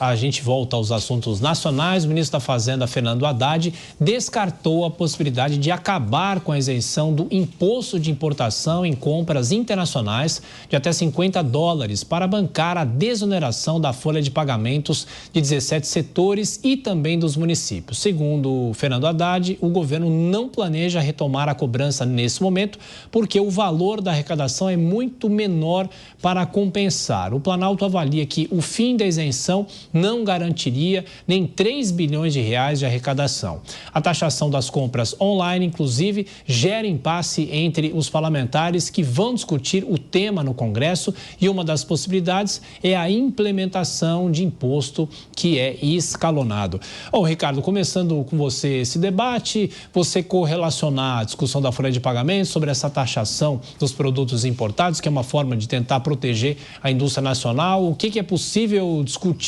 A gente volta aos assuntos nacionais. O ministro da Fazenda, Fernando Haddad, descartou a possibilidade de acabar com a isenção do imposto de importação em compras internacionais de até $50 para bancar a desoneração da folha de pagamentos de 17 setores e também dos municípios. Segundo Fernando Haddad, o governo não planeja retomar a cobrança nesse momento porque o valor da arrecadação é muito menor para compensar. O Planalto avalia que o fim da isenção não garantiria nem 3 bilhões de reais de arrecadação. A taxação das compras online, inclusive, gera impasse entre os parlamentares que vão discutir o tema no Congresso e uma das possibilidades é a implementação de imposto que é escalonado. Bom, Ricardo, começando com você esse debate, você correlacionar a discussão da folha de pagamento sobre essa taxação dos produtos importados, que é uma forma de tentar proteger a indústria nacional, o que é possível discutir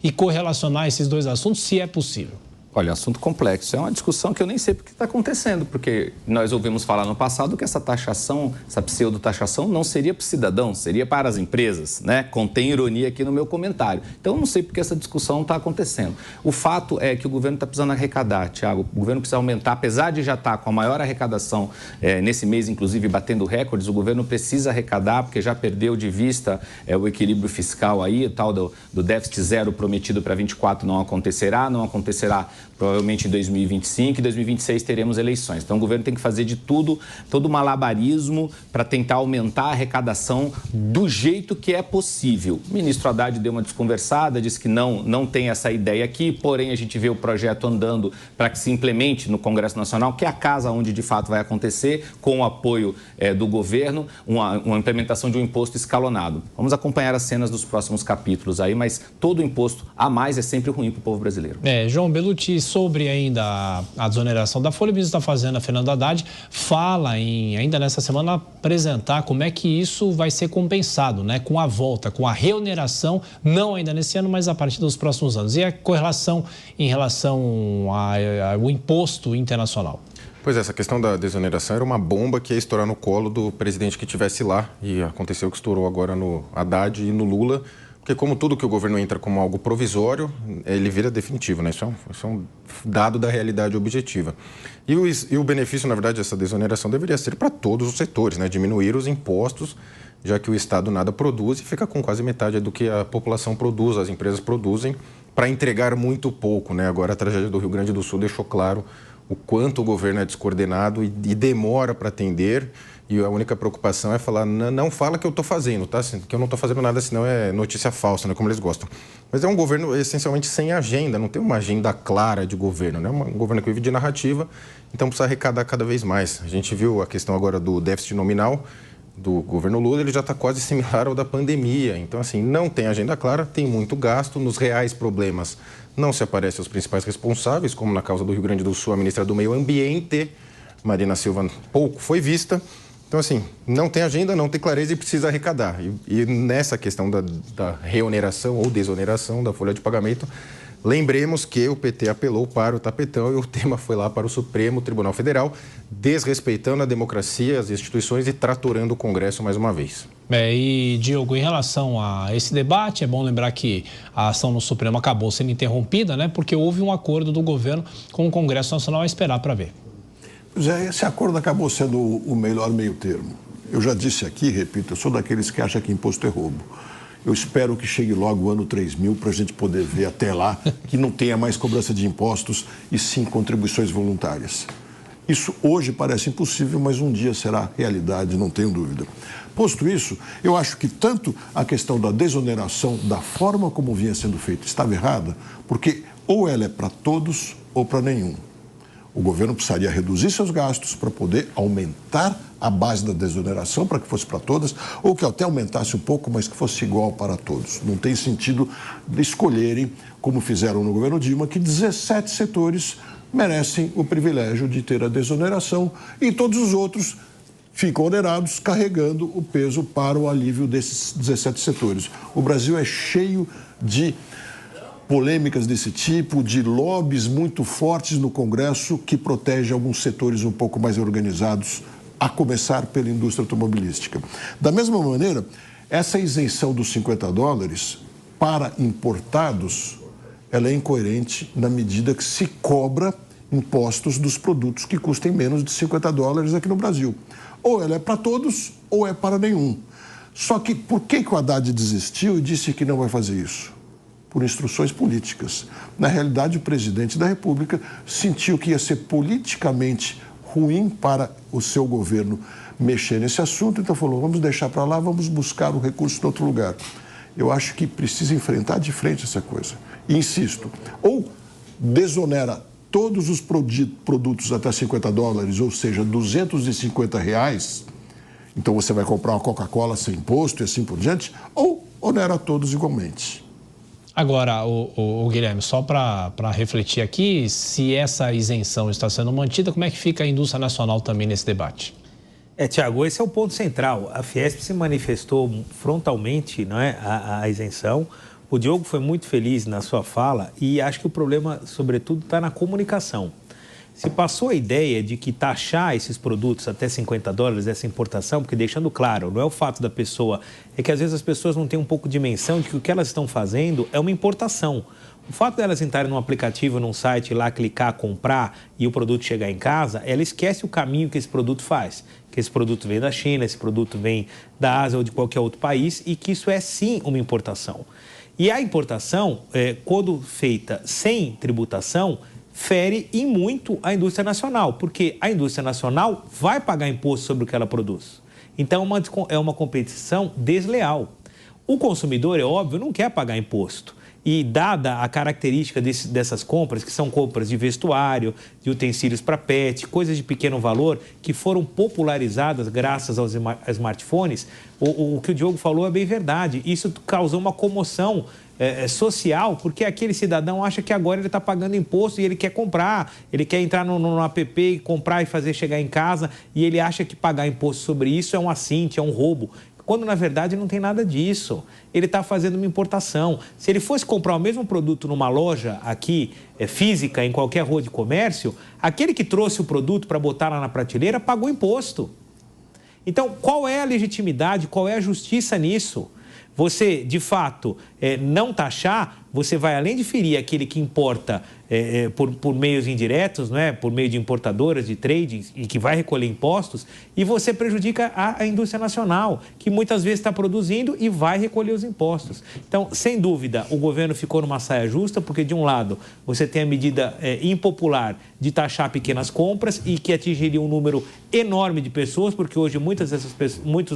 e correlacionar esses dois assuntos, se é possível? Olha, assunto complexo. É uma discussão que eu nem sei porque está acontecendo, porque nós ouvimos falar no passado que essa taxação, essa pseudo-taxação não seria para o cidadão, seria para as empresas, né? Contém ironia aqui no meu comentário. Então, eu não sei porque essa discussão está acontecendo. O fato é que o governo está precisando arrecadar, Tiago. O governo precisa aumentar, apesar de já estar com a maior arrecadação nesse mês, inclusive batendo recordes, o governo precisa arrecadar, porque já perdeu de vista o equilíbrio fiscal aí, o tal do déficit zero prometido para 24 não acontecerá provavelmente em 2025 e 2026 teremos eleições. Então, o governo tem que fazer de tudo, todo malabarismo para tentar aumentar a arrecadação do jeito que é possível. O ministro Haddad deu uma desconversada, disse que não tem essa ideia aqui, porém a gente vê o projeto andando para que se implemente no Congresso Nacional, que é a casa onde de fato vai acontecer, com o apoio do governo, uma implementação de um imposto escalonado. Vamos acompanhar as cenas dos próximos capítulos aí, mas todo imposto a mais é sempre ruim para o povo brasileiro. João Belutti, sobre ainda a desoneração da folha, o ministro da Fazenda, Fernando Haddad, fala em, ainda nessa semana, apresentar como é que isso vai ser compensado, né? Com a volta, com a reoneração, não ainda nesse ano, mas a partir dos próximos anos. E a correlação em relação ao imposto internacional? Pois é, essa questão da desoneração era uma bomba que ia estourar no colo do presidente que estivesse lá, e aconteceu que estourou agora no Haddad e no Lula, porque como tudo que o governo entra como algo provisório, ele vira definitivo, né? Isso é um dado da realidade objetiva. E o benefício, na verdade, dessa desoneração deveria ser para todos os setores, né? Diminuir os impostos, já que o Estado nada produz e fica com quase metade do que a população produz, as empresas produzem, para entregar muito pouco, né? Agora, a tragédia do Rio Grande do Sul deixou claro o quanto o governo é descoordenado e demora para atender. E a única preocupação é falar, não fala que eu estou fazendo, tá? Que eu não estou fazendo nada, senão é notícia falsa, né? Como eles gostam. Mas é um governo essencialmente sem agenda, não tem uma agenda clara de governo, né? Um governo que vive de narrativa, então precisa arrecadar cada vez mais. A gente viu a questão agora do déficit nominal do governo Lula, ele já está quase similar ao da pandemia. Então, assim, não tem agenda clara, tem muito gasto, nos reais problemas não se aparecem os principais responsáveis, como na causa do Rio Grande do Sul, a ministra do Meio Ambiente, Marina Silva, pouco foi vista. Então, assim, não tem agenda, não tem clareza e precisa arrecadar. E nessa questão da reoneração ou desoneração da folha de pagamento, lembremos que o PT apelou para o tapetão e o tema foi lá para o Supremo Tribunal Federal, desrespeitando a democracia, as instituições e tratorando o Congresso mais uma vez. E, Diogo, em relação a esse debate, é bom lembrar que a ação no Supremo acabou sendo interrompida, né? Porque houve um acordo do governo com o Congresso Nacional a esperar para ver. Pois é, esse acordo acabou sendo o melhor meio termo. Eu já disse aqui, repito, eu sou daqueles que acham que imposto é roubo. Eu espero que chegue logo o ano 3000 para a gente poder ver até lá que não tenha mais cobrança de impostos e sim contribuições voluntárias. Isso hoje parece impossível, mas um dia será realidade, não tenho dúvida. Posto isso, eu acho que tanto a questão da desoneração, da forma como vinha sendo feita, estava errada, porque ou ela é para todos ou para nenhum. O governo precisaria reduzir seus gastos para poder aumentar a base da desoneração para que fosse para todas, ou que até aumentasse um pouco, mas que fosse igual para todos. Não tem sentido de escolherem, como fizeram no governo Dilma, que 17 setores merecem o privilégio de ter a desoneração e todos os outros ficam onerados carregando o peso para o alívio desses 17 setores. O Brasil é cheio de polêmicas desse tipo, de lobbies muito fortes no Congresso que protegem alguns setores um pouco mais organizados, a começar pela indústria automobilística. Da mesma maneira, essa isenção dos $50 para importados, ela é incoerente na medida que se cobra impostos dos produtos que custem menos de $50 aqui no Brasil. Ou ela é para todos, ou é para nenhum. Só que por que o Haddad desistiu e disse que não vai fazer isso? Por instruções políticas. Na realidade, o presidente da República sentiu que ia ser politicamente ruim para o seu governo mexer nesse assunto, então falou, vamos deixar para lá, vamos buscar o recurso em outro lugar. Eu acho que precisa enfrentar de frente essa coisa. E insisto, ou desonera todos os produtos até $50, ou seja, R$250, então você vai comprar uma Coca-Cola sem imposto e assim por diante, ou onera todos igualmente. Agora, o Guilherme, só para refletir aqui, se essa isenção está sendo mantida, como é que fica a indústria nacional também nesse debate? Tiago, esse é o ponto central. A Fiesp se manifestou frontalmente, não é, a isenção. O Diogo foi muito feliz na sua fala e acho que o problema, sobretudo, está na comunicação. Se passou a ideia de que taxar esses produtos até $50, essa importação, porque deixando claro, não é o fato da pessoa, é que às vezes as pessoas não têm um pouco de dimensão de que o que elas estão fazendo é uma importação. O fato delas entrarem num aplicativo, num site, lá clicar, comprar e o produto chegar em casa, ela esquece o caminho que esse produto faz. Que esse produto vem da China, esse produto vem da Ásia ou de qualquer outro país e que isso é sim uma importação. E a importação, quando feita sem tributação, fere em muito a indústria nacional, porque a indústria nacional vai pagar imposto sobre o que ela produz. Então, é uma competição desleal. O consumidor, é óbvio, não quer pagar imposto. E dada a característica dessas compras, que são compras de vestuário, de utensílios para pet, coisas de pequeno valor, que foram popularizadas graças aos smartphones, o que o Diogo falou é bem verdade. Isso causou uma comoção social, porque aquele cidadão acha que agora ele está pagando imposto e ele quer comprar, ele quer entrar no app e comprar e fazer chegar em casa, e ele acha que pagar imposto sobre isso é um assinte, é um roubo. Quando, na verdade, não tem nada disso. Ele está fazendo uma importação. Se ele fosse comprar o mesmo produto numa loja aqui, física, em qualquer rua de comércio, aquele que trouxe o produto para botar lá na prateleira pagou imposto. Então, qual é a legitimidade, qual é a justiça nisso? Você, de fato, não taxar, você vai, além de ferir aquele que importa por meios indiretos, não é? Por meio de importadoras, de trading, e que vai recolher impostos, e você prejudica a indústria nacional, que muitas vezes está produzindo e vai recolher os impostos. Então, sem dúvida, o governo ficou numa saia justa, porque, de um lado, você tem a medida impopular de taxar pequenas compras e que atingiria um número enorme de pessoas, porque hoje muitos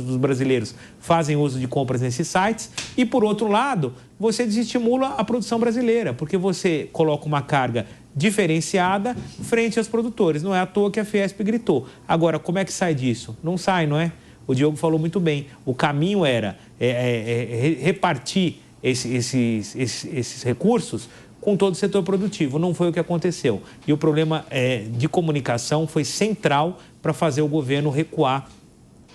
dos brasileiros fazem uso de compras nesses sites, e, por outro lado, você desestimula a produção brasileira, porque você coloca uma carga diferenciada frente aos produtores. Não é à toa que a Fiesp gritou. Agora, como é que sai disso? Não sai, não é? O Diogo falou muito bem. O caminho era repartir esses recursos com todo o setor produtivo. Não foi o que aconteceu. E o problema de comunicação foi central para fazer o governo recuar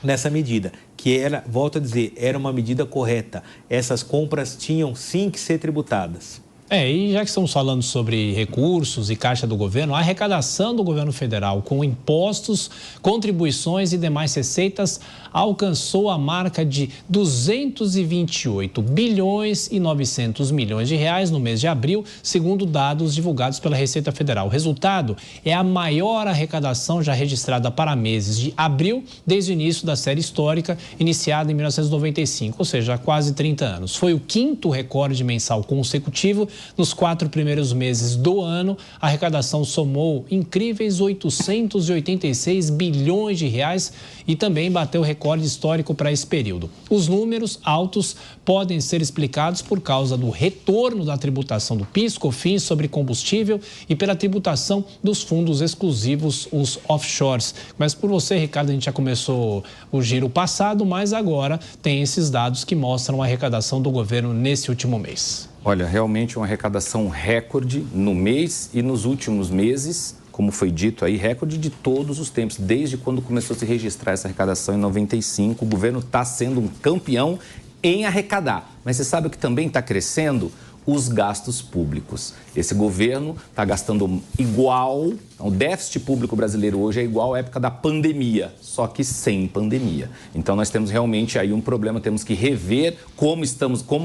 nessa medida, que era, volto a dizer, era uma medida correta. Essas compras tinham sim que ser tributadas. E já que estamos falando sobre recursos e caixa do governo, a arrecadação do governo federal com impostos, contribuições e demais receitas alcançou a marca de 228 bilhões e 900 milhões de reais no mês de abril, segundo dados divulgados pela Receita Federal. O resultado é a maior arrecadação já registrada para meses de abril desde o início da série histórica, iniciada em 1995, ou seja, há quase 30 anos. Foi o quinto recorde mensal consecutivo. Nos 4 primeiros meses do ano, a arrecadação somou incríveis 886 bilhões de reais e também bateu recorde histórico para esse período. Os números altos podem ser explicados por causa do retorno da tributação do PIS, COFINS sobre combustível e pela tributação dos fundos exclusivos, os offshores. Mas por você, Ricardo, a gente já começou o giro passado, mas agora tem esses dados que mostram a arrecadação do governo nesse último mês. Olha, realmente uma arrecadação recorde no mês e nos últimos meses, como foi dito aí, recorde de todos os tempos. Desde quando começou a se registrar essa arrecadação em 95, o governo está sendo um campeão em arrecadar. Mas você sabe o que também está crescendo? Os gastos públicos. Esse governo está gastando igual O déficit público brasileiro hoje é igual à época da pandemia, só que sem pandemia. Então, nós temos realmente aí um problema, temos que rever como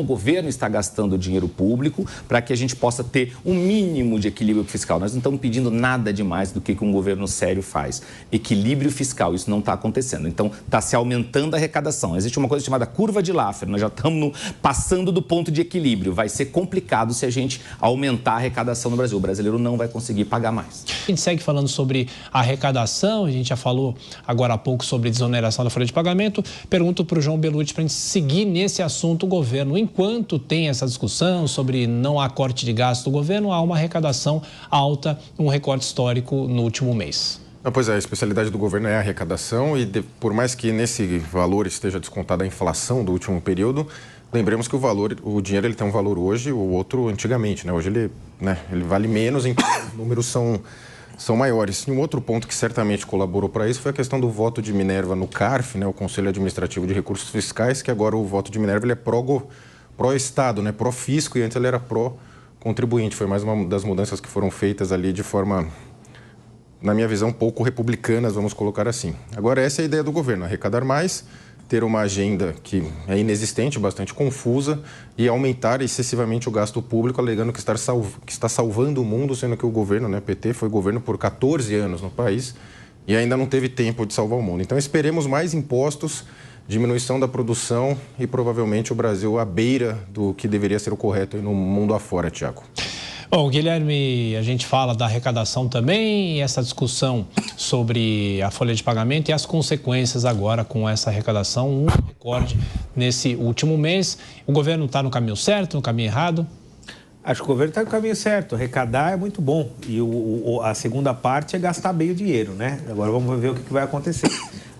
o governo está gastando o dinheiro público para que a gente possa ter um mínimo de equilíbrio fiscal. Nós não estamos pedindo nada demais do que um governo sério faz. Equilíbrio fiscal, isso não está acontecendo. Então, está se aumentando a arrecadação. Existe uma coisa chamada curva de Laffer, nós já estamos passando do ponto de equilíbrio. Vai ser complicado se a gente aumentar a arrecadação no Brasil. O brasileiro não vai conseguir pagar mais. A gente segue falando sobre arrecadação, a gente já falou agora há pouco sobre desoneração da folha de pagamento. Pergunto para o João Belutti para a gente seguir nesse assunto. O governo, enquanto tem essa discussão sobre não há corte de gasto do governo, há uma arrecadação alta, um recorde histórico no último mês. Pois é, a especialidade do governo é a arrecadação e por mais que nesse valor esteja descontada a inflação do último período, lembremos que o dinheiro ele tem um valor hoje, o outro antigamente, né? Hoje ele vale menos, então os números são maiores. E um outro ponto que certamente colaborou para isso foi a questão do voto de Minerva no CARF, né? O Conselho Administrativo de Recursos Fiscais, que agora o voto de Minerva ele é pró-Estado, né? Pró-fisco, e antes ele era pró-contribuinte. Foi mais uma das mudanças que foram feitas ali de forma, na minha visão, pouco republicanas, vamos colocar assim. Agora, essa é a ideia do governo, arrecadar mais, ter uma agenda que é inexistente, bastante confusa, e aumentar excessivamente o gasto público, alegando que está salvando o mundo, sendo que o governo, né, PT, foi governo por 14 anos no país e ainda não teve tempo de salvar o mundo. Então, esperemos mais impostos, diminuição da produção e provavelmente o Brasil à beira do que deveria ser o correto no mundo afora, Tiago. Bom, Guilherme, a gente fala da arrecadação também, e essa discussão sobre a folha de pagamento e as consequências agora com essa arrecadação, um recorde nesse último mês. O governo está no caminho certo, no caminho errado? Acho que o governo está no caminho certo. Arrecadar é muito bom e a segunda parte é gastar bem o dinheiro, né? Agora vamos ver o que vai acontecer.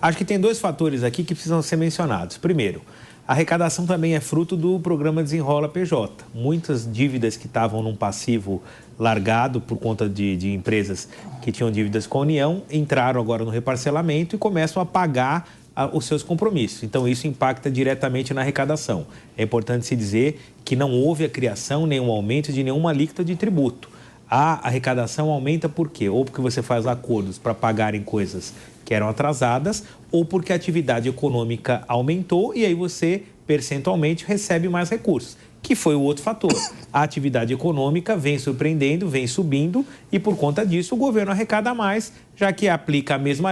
Acho que tem dois fatores aqui que precisam ser mencionados. Primeiro, a arrecadação também é fruto do programa Desenrola PJ. Muitas dívidas que estavam num passivo largado por conta de empresas que tinham dívidas com a União entraram agora no reparcelamento e começam a pagar os seus compromissos. Então, isso impacta diretamente na arrecadação. É importante se dizer que não houve a criação nem um aumento de nenhuma alíquota de tributo. A arrecadação aumenta por quê? Ou porque você faz acordos para pagarem coisas que eram atrasadas, ou porque a atividade econômica aumentou e aí você, percentualmente, recebe mais recursos, que foi o outro fator. A atividade econômica vem surpreendendo, vem subindo e, por conta disso, o governo arrecada mais, já que aplica a mesma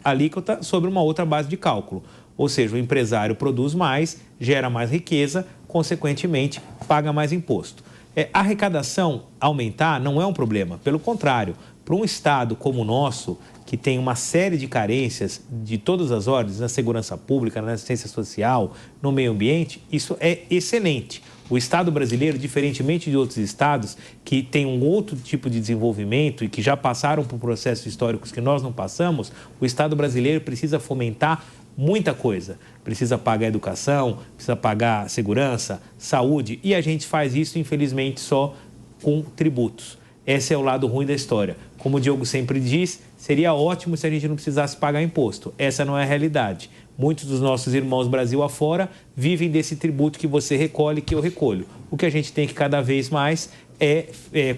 alíquota sobre uma outra base de cálculo. Ou seja, o empresário produz mais, gera mais riqueza, consequentemente, paga mais imposto. A arrecadação aumentar não é um problema, pelo contrário, para um estado como o nosso, que tem uma série de carências de todas as ordens, na segurança pública, na assistência social, no meio ambiente, isso é excelente. O Estado brasileiro, diferentemente de outros estados que têm um outro tipo de desenvolvimento e que já passaram por processos históricos que nós não passamos, o Estado brasileiro precisa fomentar muita coisa. Precisa pagar educação, precisa pagar segurança, saúde, e a gente faz isso, infelizmente, só com tributos. Esse é o lado ruim da história. Como o Diogo sempre diz, seria ótimo se a gente não precisasse pagar imposto. Essa não é a realidade. Muitos dos nossos irmãos Brasil afora vivem desse tributo que você recolhe, que eu recolho. O que a gente tem que cada vez mais é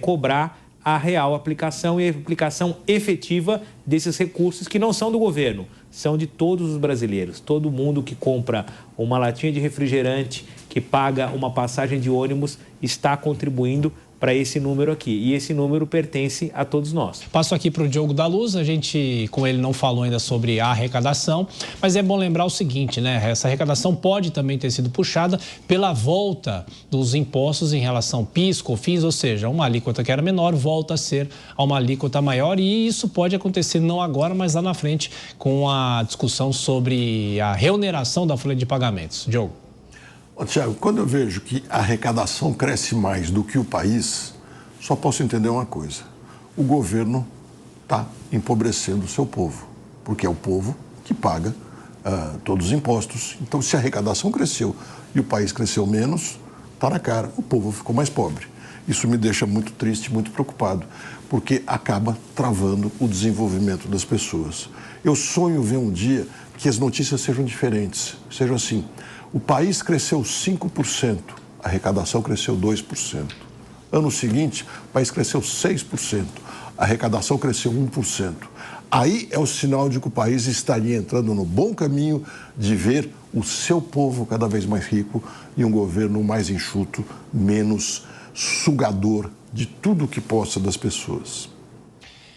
cobrar a real aplicação e a aplicação efetiva desses recursos que não são do governo, são de todos os brasileiros. Todo mundo que compra uma latinha de refrigerante, que paga uma passagem de ônibus, está contribuindo para esse número aqui. E esse número pertence a todos nós. Passo aqui para o Diogo da Luz. A gente, com ele, não falou ainda sobre a arrecadação, mas é bom lembrar o seguinte, né? Essa arrecadação pode também ter sido puxada pela volta dos impostos em relação PIS, COFINS, ou seja, uma alíquota que era menor volta a ser a uma alíquota maior, e isso pode acontecer não agora, mas lá na frente, com a discussão sobre a reoneração da folha de pagamentos. Diogo. Tiago, quando eu vejo que a arrecadação cresce mais do que o país, só posso entender uma coisa. O governo está empobrecendo o seu povo, porque é o povo que paga todos os impostos. Então, se a arrecadação cresceu e o país cresceu menos, está na cara, o povo ficou mais pobre. Isso me deixa muito triste, muito preocupado, porque acaba travando o desenvolvimento das pessoas. Eu sonho ver um dia que as notícias sejam diferentes, sejam assim. O país cresceu 5%, a arrecadação cresceu 2%. Ano seguinte, o país cresceu 6%, a arrecadação cresceu 1%. Aí é o sinal de que o país estaria entrando no bom caminho de ver o seu povo cada vez mais rico e um governo mais enxuto, menos sugador de tudo que possa das pessoas.